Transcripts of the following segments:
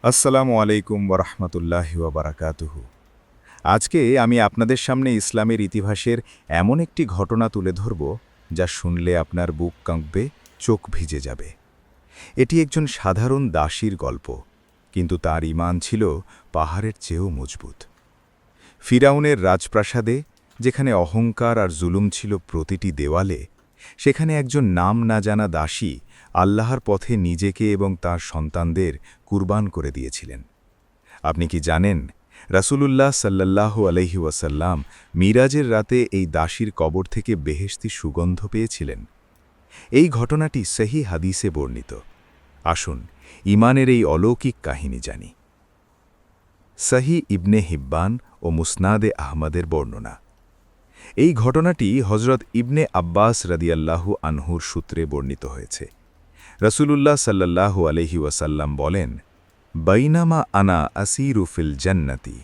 আসসালামু আলাইকুম ওরহমতুল্লাহি ওয়াবারাকাতুহু। আজকে আমি আপনাদের সামনে ইসলামের ইতিহাসের এমন একটি ঘটনা তুলে ধরব যা শুনলে আপনার বুক কাঁপবে, চোখ ভিজে যাবে। এটি একজন সাধারণ দাসীর গল্প, কিন্তু তার ঈমান ছিল পাহাড়ের চেয়েও মজবুত। ফিরাউনের রাজপ্রাসাদে, যেখানে অহংকার আর জুলুম ছিল প্রতিটি দেওয়ালে, সেখানে একজন নাম না জানা দাসী আল্লাহর পথে নিজেকে এবং তার সন্তানদের কুরবান করে দিয়েছিলেন। আপনি কি জানেন, রাসূলুল্লাহ সাল্লাল্লাহু আলাইহি ওয়াসাল্লাম মিরাজের রাতে এই দাসীর কবর থেকে বেহেশতি সুগন্ধ পেয়েছিলেন? এই ঘটনাটি সহিহ হাদিসে বর্ণিত। আসুন ঈমানের এই অলৌকিক কাহিনী জানি। সহিহ ইবনে হিব্বান ও মুসনাদে আহমদের বর্ণনা। এই ঘটনাটি হজরত ইবনে আব্বাস রাদিয়াল্লাহু আনহুর সূত্রে বর্ণিত হয়েছে। রাসূলুল্লাহ সাল্লাল্লাহু আলাইহি ওয়াসাল্লাম বলেন, বাইনামা আনা আসিরু ফিল জান্নাতি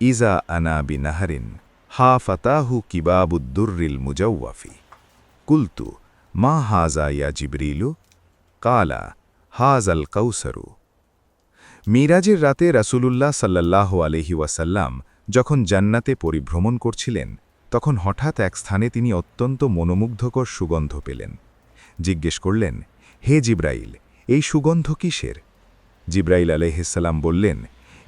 ইজা আনা বিনাহরিন হা ফাতাহু কিবাবুদ্দুররিল মুজাওয়াফি কুলতু মা হাজা ইয়া জিবরিলু কালা হাজাল কাউসারু। মিরাজের রাতে রাসূলুল্লাহ সাল্লাল্লাহু আলাইহি ওয়াসাল্লাম যখন জান্নাতে পরিভ্রমণ করছিলেন, তখন হঠাৎ এক স্থানে তিনি অত্যন্ত মনোমুগ্ধকর সুগন্ধ পেলেন। জিজ্ঞেস করলেন, হে জিব্রাইল, এই সুগন্ধ কিসের? জিব্রাইল আলাইহিসসালাম বললেন,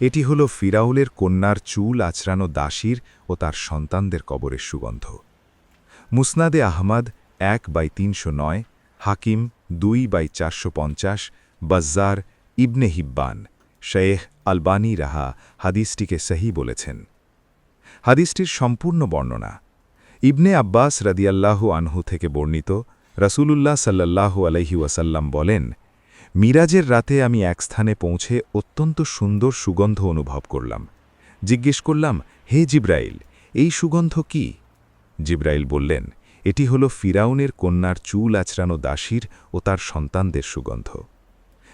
এটি হল ফিরাউলের কন্যার চুল আঁচড়ানো দাসীর ও তার সন্তানদের কবরের সুগন্ধ। মুসনাদে আহমদ 1/309, হাকিম 2/450, বাজ্জার, ইবনে হিব্বান, শেখ আলবানী রাহা হাদিসটিকে সহি বলেছেন। হাদিসটির সম্পূর্ণ বর্ণনা। ইবনে আব্বাস রাদিয়াল্লাহু আনহু থেকে বর্ণিত, রাসূলুল্লাহ সাল্লাল্লাহু আলাইহি ওয়াসাল্লাম বলেন, মিরাজের রাতে আমি এক স্থানে পৌঁছে অত্যন্ত সুন্দর সুগন্ধ অনুভব করলাম। জিজ্ঞেস করলাম, হে জিব্রাইল, এই সুগন্ধ কি? জিব্রাইল বললেন, এটি হল ফিরাউনের কন্যার চুল আঁচড়ানো দাসীর ও তার সন্তানদের সুগন্ধ।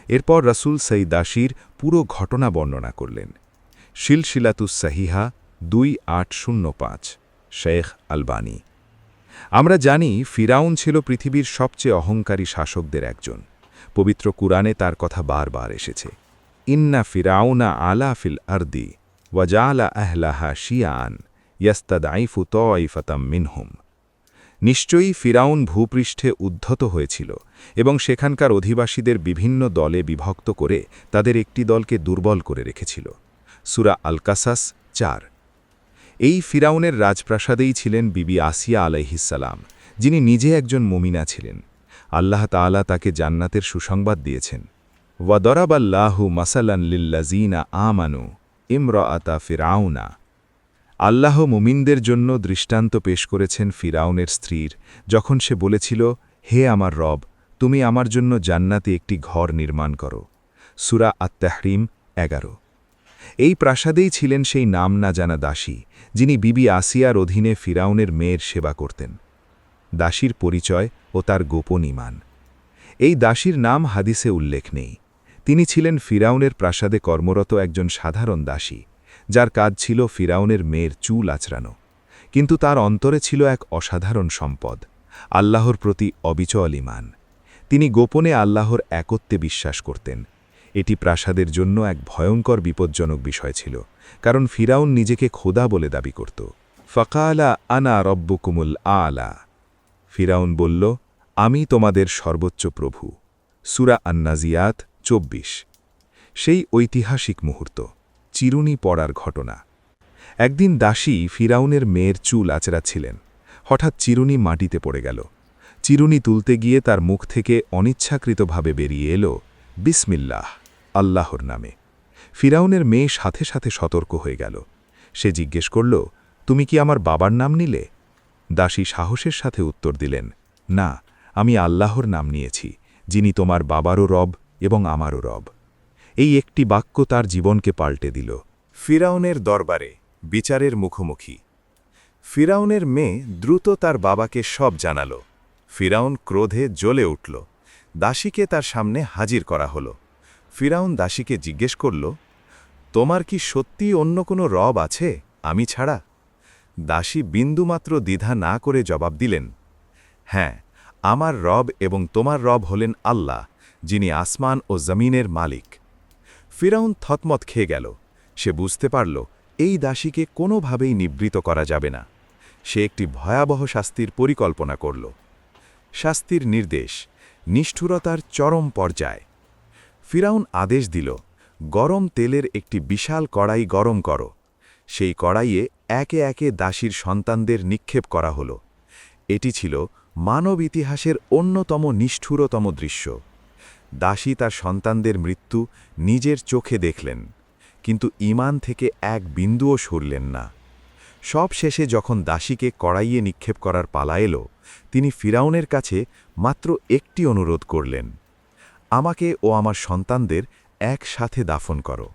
এরপর রাসূল সেই দাসীর পুরো ঘটনা বর্ণনা করলেন। সিলসিলাতুস সাহিহা 2805, শেখ আলবানী। আমরা জানি ফিরাউন ছিল পৃথিবীর সবচেয়ে অহংকারী শাসকদের একজন। পবিত্র কুরআনে তার কথা বারবার এসেছে, ইন্না ফিরাউনা আলা ফিল আরদি ওয়াজালা আহলাহা শিয়ান ইয়াস্তাদাইফু তাইফাতাম মিনহুম। নিশ্চয়ই ফিরাউন ভূপৃষ্ঠে উদ্ধত হয়েছিল এবং সেখানকার অধিবাসীদের বিভিন্ন দলে বিভক্ত করে তাদের একটি দলকে দুর্বল করে রেখেছিল। সূরা আল কাসাস 4। এই ফিরাউনের রাজপ্রাসাদেই ছিলেন বিবি আসিয়া আলাইহিসসালাম, যিনি নিজে একজন মুমিনা ছিলেন। আল্লাহ তাআলা তাকে জান্নাতের সুসংবাদ দিয়েছেন। ওয়াদরাবাল্লাহু মাসালান লিল্লাযীনা আমানু ইমরাআতা ফিরাউনা। আল্লাহ মুমিনদের জন্য দৃষ্টান্ত পেশ করেছেন ফিরাউনের স্ত্রীর, যখন সে বলেছিল, হে আমার রব, তুমি আমার জন্য জান্নাতে একটি ঘর নির্মাণ করো। সূরা আত-তাহরিম 11। এই প্রাসাদেই ছিলেন সেই নাম না জানা দাসী, যিনি বিবি আসিয়ার অধীনে ফিরাউনের মেয়ের সেবা করতেন। দাসীর পরিচয় ও তার গোপন ঈমান। এই দাসীর নাম হাদিসে উল্লেখ নেই। তিনি ছিলেন ফিরাউনের প্রাসাদে কর্মরত একজন সাধারণ দাসী, যার কাজ ছিল ফিরাউনের মেয়ের চুল আঁচড়ানো। কিন্তু তার অন্তরে ছিল এক অসাধারণ সম্পদ, আল্লাহর প্রতি অবিচল ঈমান। তিনি গোপনে আল্লাহর একত্বে বিশ্বাস করতেন। এটি প্রাসাদের জন্য এক ভয়ঙ্কর বিপজ্জনক বিষয় ছিল, কারণ ফিরাউন নিজেকে খোদা বলে দাবি করত। ফাকালা আনা রব্বুকুমুল আলা। ফিরাউন বলল, আমি তোমাদের সর্বোচ্চ প্রভু। সূরা আন-নাজিয়াত 24। সেই ঐতিহাসিক মুহূর্ত, চিরুনি পড়ার ঘটনা। একদিন দাসী ফিরাউনের মেয়ের চুল আঁচড়াচ্ছিলেন। হঠাৎ চিরুনি মাটিতে পড়ে গেল। চিরুনি তুলতে গিয়ে তার মুখ থেকে অনিচ্ছাকৃতভাবে বেরিয়ে এলো, বিসমিল্লাহ, আল্লাহর নামে। ফিরাউনের মেয়ে সাথে সাথে সতর্ক হয়ে গেল। সে জিজ্ঞেস করল, তুমি কি আমার বাবার নাম নিলে? দাসী সাহসের সাথে উত্তর দিলেন, না, আমি আল্লাহর নাম নিয়েছি, যিনি তোমার বাবারও রব এবং আমারও রব। এই একটি বাক্য তার জীবনকে পাল্টে দিল। ফিরাউনের দরবারে বিচারের মুখোমুখি। ফিরাউনের মেয়ে দ্রুত তার বাবাকে সব জানাল। ফিরাউন ক্রোধে জ্বলে উঠল। দাসীকে তার সামনে হাজির করা হল। ফিরাউন দাসীকে জিজ্ঞেস করল, তোমার কি সত্যি অন্য কোনো রব আছে আমি ছাড়া? দাসী বিন্দুমাত্র দ্বিধা না করে জবাব দিলেন, হ্যাঁ, আমার রব এবং তোমার রব হলেন আল্লাহ, যিনি আসমান ও জমিনের মালিক। ফিরাউন থতমত খেয়ে গেল। সে বুঝতে পারল এই দাসীকে কোনোভাবেই নিবৃত করা যাবে না। সে একটি ভয়াবহ শাস্তির পরিকল্পনা করল। শাস্তির নির্দেশ, নিষ্ঠুরতার চরম পর্যায়। ফিরাউন আদেশ দিল, গরম তেলের একটি বিশাল কড়াই গরম করো। সেই কড়াইয়ে একে একে দাসীর সন্তানদের নিক্ষেপ করা হল। এটি ছিল মানব ইতিহাসের অন্যতম নিষ্ঠুরতম দৃশ্য। দাসী তার সন্তানদের মৃত্যু নিজের চোখে দেখলেন, কিন্তু ঈমান থেকে এক বিন্দুও সরলেন না। সব শেষে যখন দাসীকে কড়াইয়ে নিক্ষেপ করার পালা এলো, তিনি ফিরাউনের কাছে মাত্র একটি অনুরোধ করলেন, আমাকে ও আমার সন্তানদের একসাথে দাফন করো।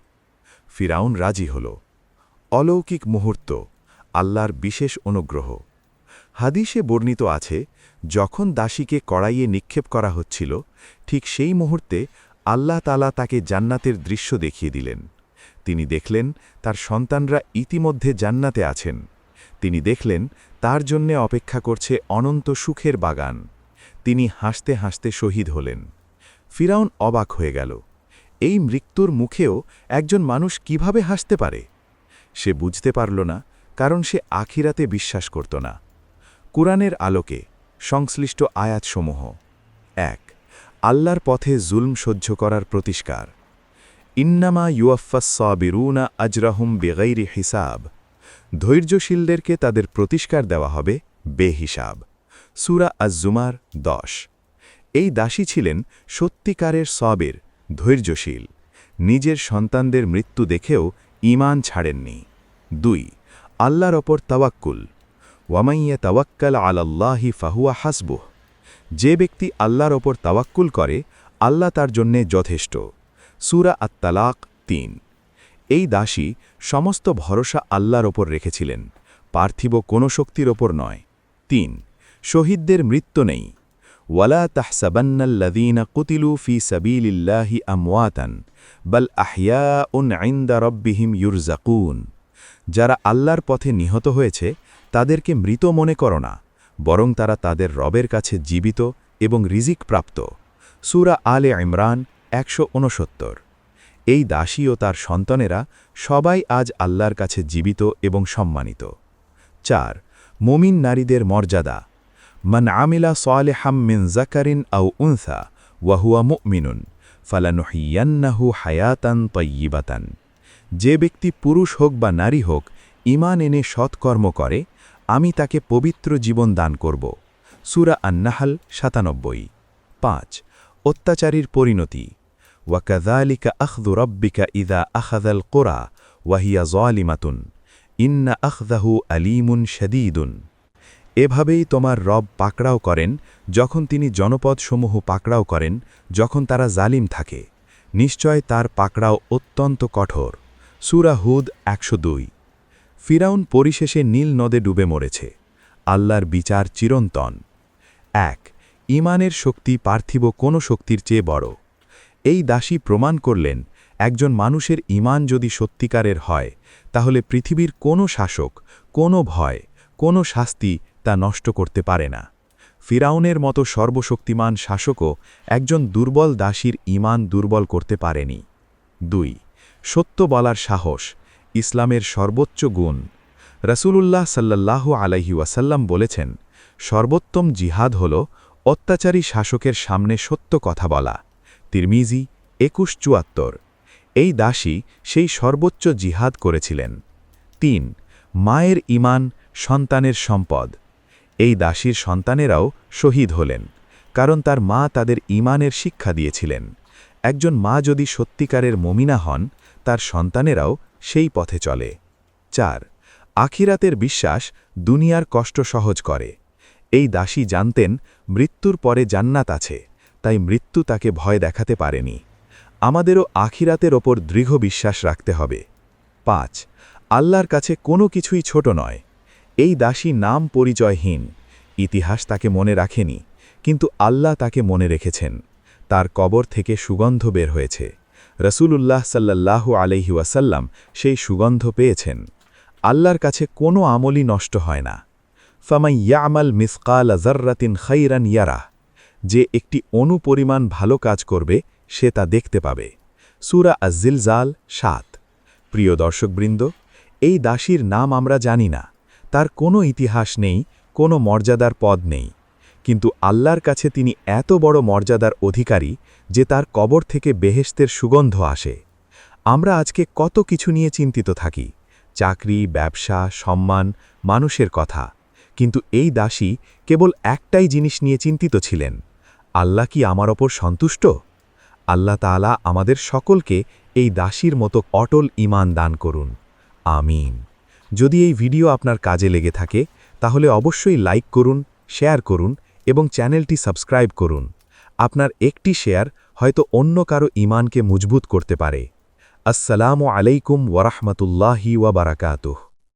ফিরাউন রাজি হল। অলৌকিক মুহূর্ত, আল্লাহর বিশেষ অনুগ্রহ। হাদিসে বর্ণিত আছে, যখন দাসীকে কড়াইয়ে নিক্ষেপ করা হচ্ছিল, ঠিক সেই মুহূর্তে আল্লাহ তাআলা তাকে জান্নাতের দৃশ্য দেখিয়ে দিলেন। তিনি দেখলেন তার সন্তানরা ইতিমধ্যে জান্নাতে আছেন। তিনি দেখলেন তার জন্যে অপেক্ষা করছে অনন্ত সুখের বাগান। তিনি হাসতে হাসতে শহীদ হলেন। ফিরাউন অবাক হয়ে গেল। এই মৃত্যুর মুখেও একজন মানুষ কিভাবে হাসতে পারে? সে বুঝতে পারল না, কারণ সে আখিরাতে বিশ্বাস করত না। কুরআনের আলোকে সংশ্লিষ্ট আয়াতসমূহ। ১. আল্লাহর পথে জুলম সহ্য করার প্রতিষ্কার। ইন্নামা ইউয়াফাস সাবিরুনা আজরাহুম বিগাইরি হিসাব। ধৈর্যশীলদেরকে তাদের প্রতিষ্কার দেওয়া হবে বেহিসাব। সূরা আজ-জুমার ১০। এই দাসী ছিলেন সত্যিকারের সাবির, ধৈর্যশীল। নিজের সন্তানদের মৃত্যু দেখেও ঈমান ছাড়েননি। ২. আল্লাহর ওপর তাওয়াক্কুল। ওয়ামাইয়া তাওয়াক্কাল আলাল্লাহি ফাহুয়া হাসবুহ। যে ব্যক্তি আল্লাহর ওপর তাওয়াক্কুল করে, আল্লাহ তার জন্যে যথেষ্ট। সূরা আত-তালাক ৩। এই দাসী সমস্ত ভরসা আল্লাহর ওপর রেখেছিলেন, পার্থিব কোনো শক্তির ওপর নয়। ৩. শহীদদের মৃত্যু নেই। ওয়ালা তাহসাবান্নাল্লাযীনা কুতিলু ফী সাবীলিল্লাহি আমওয়াতান বাল আহইয়াউন ইনদা রাব্বিহিম ইউরযাকুন। যারা আল্লাহর পথে নিহত হয়েছে তাদেরকে মৃত মনে করো না, বরং তারা তাদের রবের কাছে জীবিত এবং রিজিক প্রাপ্ত। সূরা আলে ইমরান ১৬৯। এই দাসী ও তার সন্তানেরা সবাই আজ আল্লাহর কাছে জীবিত এবং সম্মানিত। ৪. মুমিন নারীদের মর্যাদা। মান আমিলা সালিহাম মিন যাকারিন আও উনসা ওয়া হুয়া মুমিনুন ফালানুহিয়ান্নাহু হায়াতান তাইয়্যিবাতান। যে ব্যক্তি পুরুষ হোক বা নারী হোক, ঈমান এনে সৎকর্ম করে, আমি তাকে পবিত্র জীবন দান করব। সূরা আন-নাহল ৯৭। ৫. অত্যাচারীর পরিণতি। ওয়াকাযালিকা আখযু রাব্বিকা ইযা আখাযাল কুরা ওয়া হিয়া যালিমাতুন ইন্না আখযাহু আলীমুন শাদীদুন। এভাবেই তোমার রব পাকড়াও করেন যখন তিনি জনপদসমূহ পাকড়াও করেন, যখন তারা জালিম থাকে। নিশ্চয় তার পাকড়াও অত্যন্ত কঠোর। সূরা হুদ ১০২। ফিরাউন পরিশেষে নীল নদে ডুবে মরেছে। আল্লাহর বিচার চিরন্তন। ১. ঈমানের শক্তি পার্থিব কোনো শক্তির চেয়ে বড়। এই দাসী প্রমাণ করলেন, একজন মানুষের ঈমান যদি সত্যিকারের হয়, তাহলে পৃথিবীর কোনো শাসক, কোনো ভয়, কোনো শাস্তি তা নষ্ট করতে পারে না। ফিরাউনের মতো সর্বশক্তিমান শাসকও একজন দুর্বল দাসীর ঈমান দুর্বল করতে পারেনি। ২. সত্য বলার সাহস, ইসলামের সর্বোচ্চ গুণ। রাসূলুল্লাহ সাল্লাল্লাহু আলাইহি ওয়াসাল্লাম বলেছেন, সর্বোত্তম জিহাদ হল অত্যাচারী শাসকের সামনে সত্য কথা বলা। তিরমিজি ২১৭৪। এই দাসী সেই সর্বোচ্চ জিহাদ করেছিলেন। ৩. মায়ের ঈমান, সন্তানের সম্পদ। এই দাসীর সন্তানেরাও শহীদ হলেন, কারণ তার মা তাদের ঈমানের শিক্ষা দিয়েছিলেন। একজন মা যদি সত্যিকারের মুমিনা হন, তার সন্তানেরাও সেই পথে চলে। ৪. আখিরাতের বিশ্বাস দুনিয়ার কষ্ট সহজ করে। এই দাসী জানতেন মৃত্যুর পরে জান্নাত আছে, তাই মৃত্যু তাকে ভয় দেখাতে পারেনি। আমাদেরও আখিরাতের ওপর দৃঢ় বিশ্বাস রাখতে হবে। ৫. আল্লাহর কাছে কোনো কিছুই ছোট নয়। এই দাসী নাম পরিচয়হীন, ইতিহাস তাকে মনে রাখেনি, কিন্তু আল্লাহ তাকে মনে রেখেছেন। তার কবর থেকে সুগন্ধ বের হয়েছে। রাসূলুল্লাহ সাল্লাল্লাহু আলাইহি ওয়াসাল্লাম সেই সুগন্ধ পেয়েছেন। আল্লাহর কাছে কোনো আমলই নষ্ট হয় না। ফামান ইয়ামাল মিসকাল যাররাতিন খাইরান ইয়ারাহ। যে একটি অণু পরিমাণ ভালো কাজ করবে, সে তা দেখতে পাবে। সূরা আজ-জিলজাল ৭। প্রিয় দর্শকবৃন্দ, এই দাসীর নাম আমরা জানি না, তার কোনো ইতিহাস নেই, কোনো মর্যাদার পদ নেই, কিন্তু আল্লাহর কাছে তিনি এত বড় মর্যাদার অধিকারী যে তার কবর থেকে বেহেশতের সুগন্ধ আসে। আমরা আজকে কত কিছু নিয়ে চিন্তিত থাকি, চাকরি, ব্যবসা, সম্মান, মানুষের কথা, কিন্তু এই দাসী কেবল একটাই জিনিস নিয়ে চিন্তিত ছিলেন, আল্লাহ কি আমার ওপর সন্তুষ্ট? আল্লাহ তাআলা আমাদের সকলকে এই দাসীর মতো অটল ঈমান দান করুন। আমিন। যদি এই ভিডিও আপনার কাজে লেগে থাকে তাহলে অবশ্যই লাইক করুন, শেয়ার করুন এবং চ্যানেলটি সাবস্ক্রাইব করুন। আপনার একটি শেয়ার হয়তো অন্য কারো ঈমানকে মজবুত করতে পারে। আসসালামু আলাইকুম ওয়া রাহমাতুল্লাহি ওয়া বারাকাতুহু।